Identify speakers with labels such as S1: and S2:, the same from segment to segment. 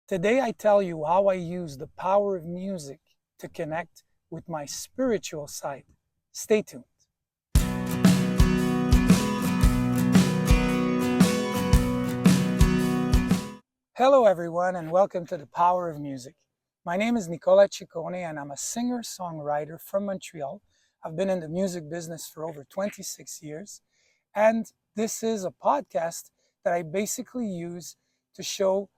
S1: Today I tell you how I use the power of music to connect with my spiritual side. Stay tuned. Hello everyone and welcome to the Power of Music. My name is Nicola Ciccone and I'm a singer-songwriter from Montreal. I've been in the music business for over 26 years, and this is a podcast that I basically use to show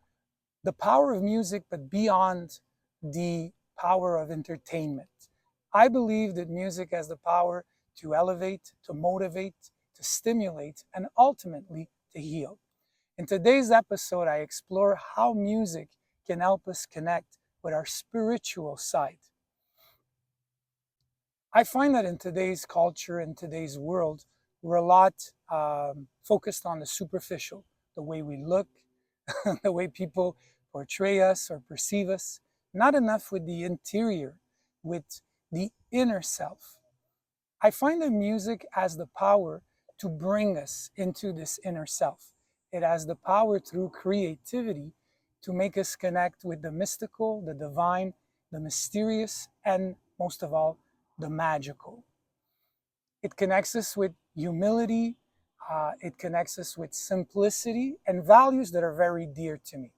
S1: the power of music, but beyond the power of entertainment. I believe that music has the power to elevate, to motivate, to stimulate, and ultimately to heal. In today's episode, I explore how music can help us connect with our spiritual side. I find that in today's culture, in today's world, we're a lot focused on the superficial, the way we look, the way people portray us or perceive us, not enough with the interior, with the inner self. I find that music has the power to bring us into this inner self. It has the power through creativity to make us connect with the mystical, the divine, the mysterious, and most of all, the magical. It connects us with humility, it connects us with simplicity and values that are very dear to me.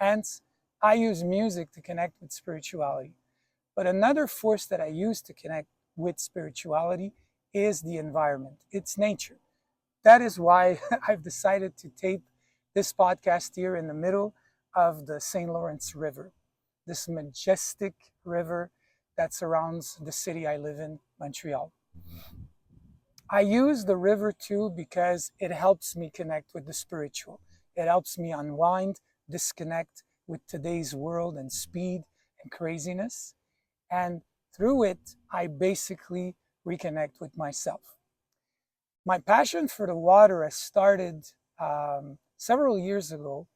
S1: Hence, I use music to connect with spirituality. But another force that I use to connect with spirituality is the environment. It's nature. That is why I've decided to tape this podcast here in the middle of the St. Lawrence River, this majestic river that surrounds the city I live in, Montreal. I use the river too because it helps me connect with the spiritual. It helps me unwind, disconnect with today's world and speed and craziness. And through it, I basically reconnect with myself. My passion for the water has started several years ago.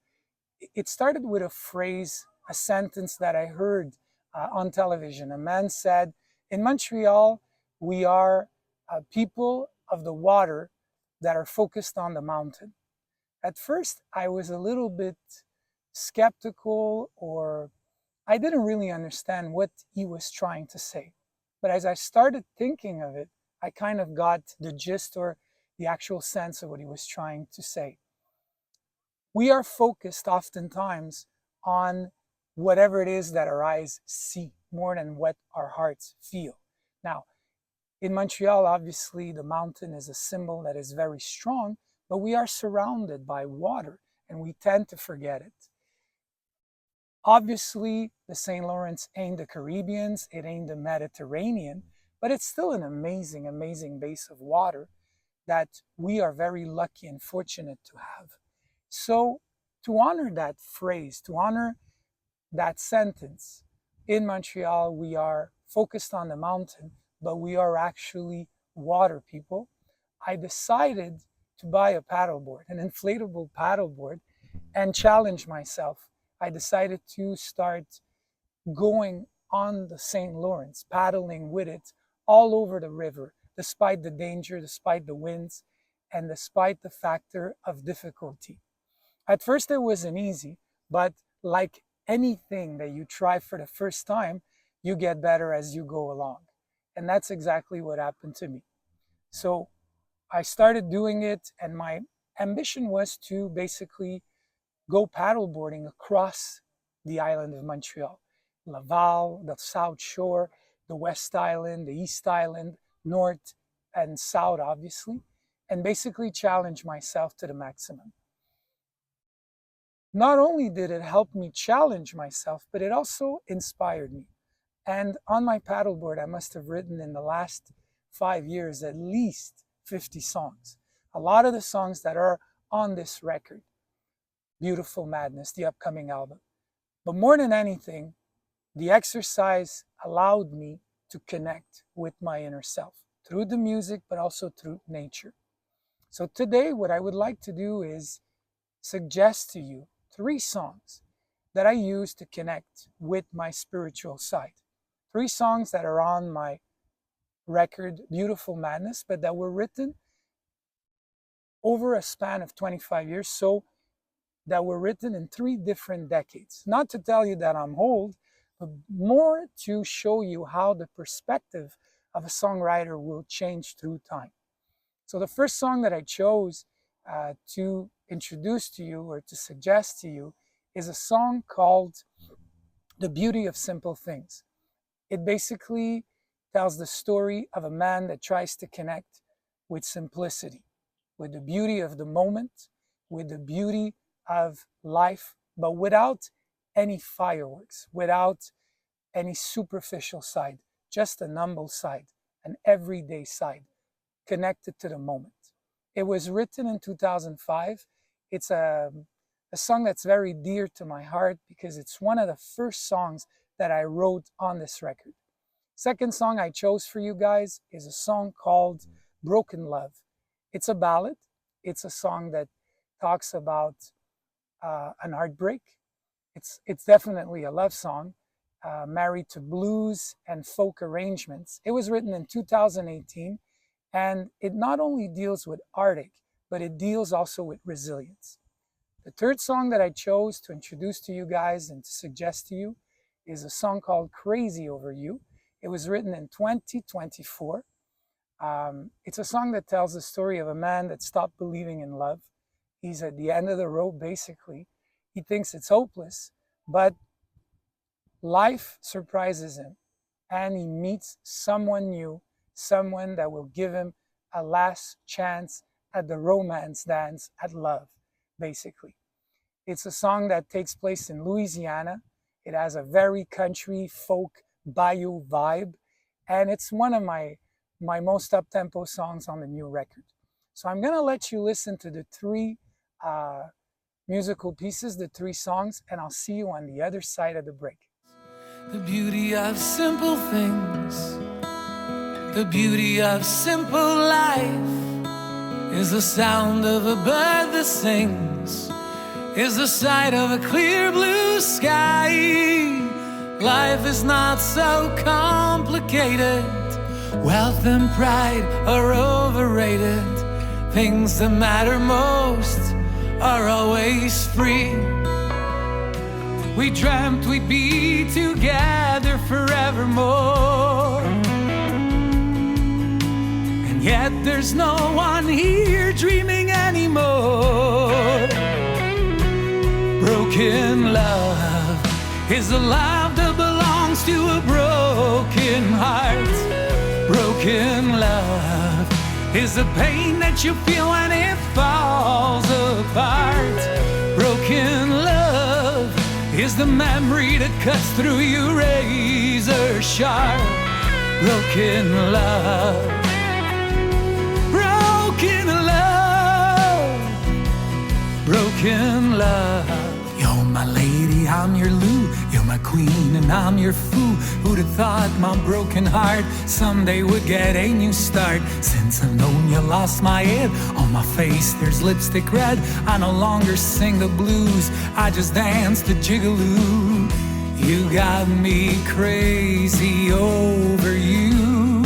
S1: It started with a phrase, a sentence that I heard on television. A man said, in Montreal, we are people of the water that are focused on the mountain. At first, I was a little bit skeptical, or I didn't really understand what he was trying to say. But as I started thinking of it, I kind of got the gist or the actual sense of what he was trying to say. We are focused oftentimes on whatever it is that our eyes see more than what our hearts feel. Now, in Montreal, obviously, the mountain is a symbol that is very strong, but we are surrounded by water and we tend to forget it. Obviously, the St. Lawrence ain't the Caribbeans, it ain't the Mediterranean, but it's still an amazing, amazing base of water that we are very lucky and fortunate to have. So, to honor that phrase, to honor that sentence, in Montreal, we are focused on the mountain, but we are actually water people. I decided to buy a paddleboard, an inflatable paddleboard, and challenge myself. I decided to start going on the St. Lawrence, paddling with it all over the river, despite the danger, despite the winds, and despite the factor of difficulty. At first, it wasn't easy, but like anything that you try for the first time, you get better as you go along. And that's exactly what happened to me. So I started doing it, and my ambition was to basically go paddleboarding across the island of Montreal. Laval, the South Shore, the West Island, the East Island, North and South, obviously, and basically challenge myself to the maximum. Not only did it help me challenge myself, but it also inspired me. And on my paddleboard, I must have written in the last 5 years at least 50 songs. A lot of the songs that are on this record, Beautiful Madness, the upcoming album. But more than anything, the exercise allowed me to connect with my inner self through the music, but also through nature. So today, what I would like to do is suggest to you 3 songs that I use to connect with my spiritual side. 3 songs that are on my record, Beautiful Madness, but that were written over a span of 25 years. So that were written in 3 different decades. Not to tell you that I'm old, but more to show you how the perspective of a songwriter will change through time. So the first song that I chose to introduce to you or to suggest to you is a song called The Beauty of Simple Things. It basically tells the story of a man that tries to connect with simplicity, with the beauty of the moment, with the beauty of life, but without any fireworks, without any superficial side, just an humble side, an everyday side, connected to the moment. It was written in 2005. It's a song that's very dear to my heart because it's one of the first songs that I wrote on this record. Second song I chose for you guys is a song called Broken Love. It's a ballad. It's a song that talks about an heartbreak. It's definitely a love song, married to blues and folk arrangements. It was written in 2018, and it not only deals with heartache, but it deals also with resilience. The third song that I chose to introduce to you guys and to suggest to you is a song called Crazy Over You. It was written in 2024. It's a song that tells the story of a man that stopped believing in love. He's at the end of the road, basically. He thinks it's hopeless, but life surprises him, and he meets someone new, someone that will give him a last chance at the romance dance at love, basically. It's a song that takes place in Louisiana. It has a very country, folk, bayou vibe, and it's one of my most up-tempo songs on the new record. So I'm gonna let you listen to the 3 musical pieces, the 3 songs, and I'll see you on the other side of the break.
S2: The beauty of simple things, the beauty of simple life, is the sound of a bird that sings, is the sight of a clear blue sky. Life is not so complicated. Wealth and pride are overrated. Things that matter most are always free. We dreamt we'd be together forevermore, and yet there's no one here dreaming anymore. Broken love is a love that belongs to a broken heart. Broken love is the pain that you feel when it falls apart. Broken love is the memory that cuts through you razor sharp. Broken love, broken love, broken love. You're my lady, I'm your Lou. You're my queen and I'm your fool. Who'd have thought my broken heart someday would get a new start? Since I've known you, lost my head. On my face there's lipstick red. I no longer sing the blues, I just dance the jigaloo. You got me crazy over you.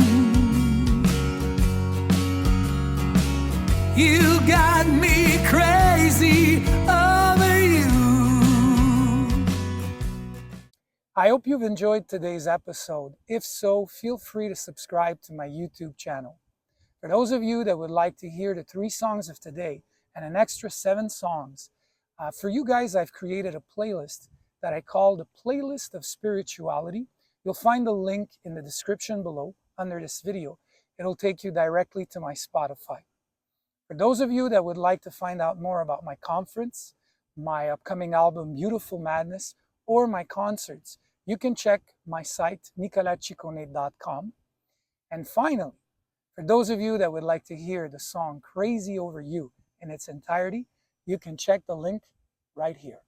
S2: You got me crazy over you.
S1: I hope you've enjoyed today's episode. If so, feel free to subscribe to my YouTube channel. For those of you that would like to hear the 3 songs of today and an extra 7 songs, for you guys I've created a playlist that I call the Playlist of Spirituality. You'll find the link in the description below under this video. It'll take you directly to my Spotify. For those of you that would like to find out more about my conference, my upcoming album Beautiful Madness, or my concerts, you can check my site nicolacicone.com. And finally, for those of you that would like to hear the song Crazy Over You in its entirety, you can check the link right here.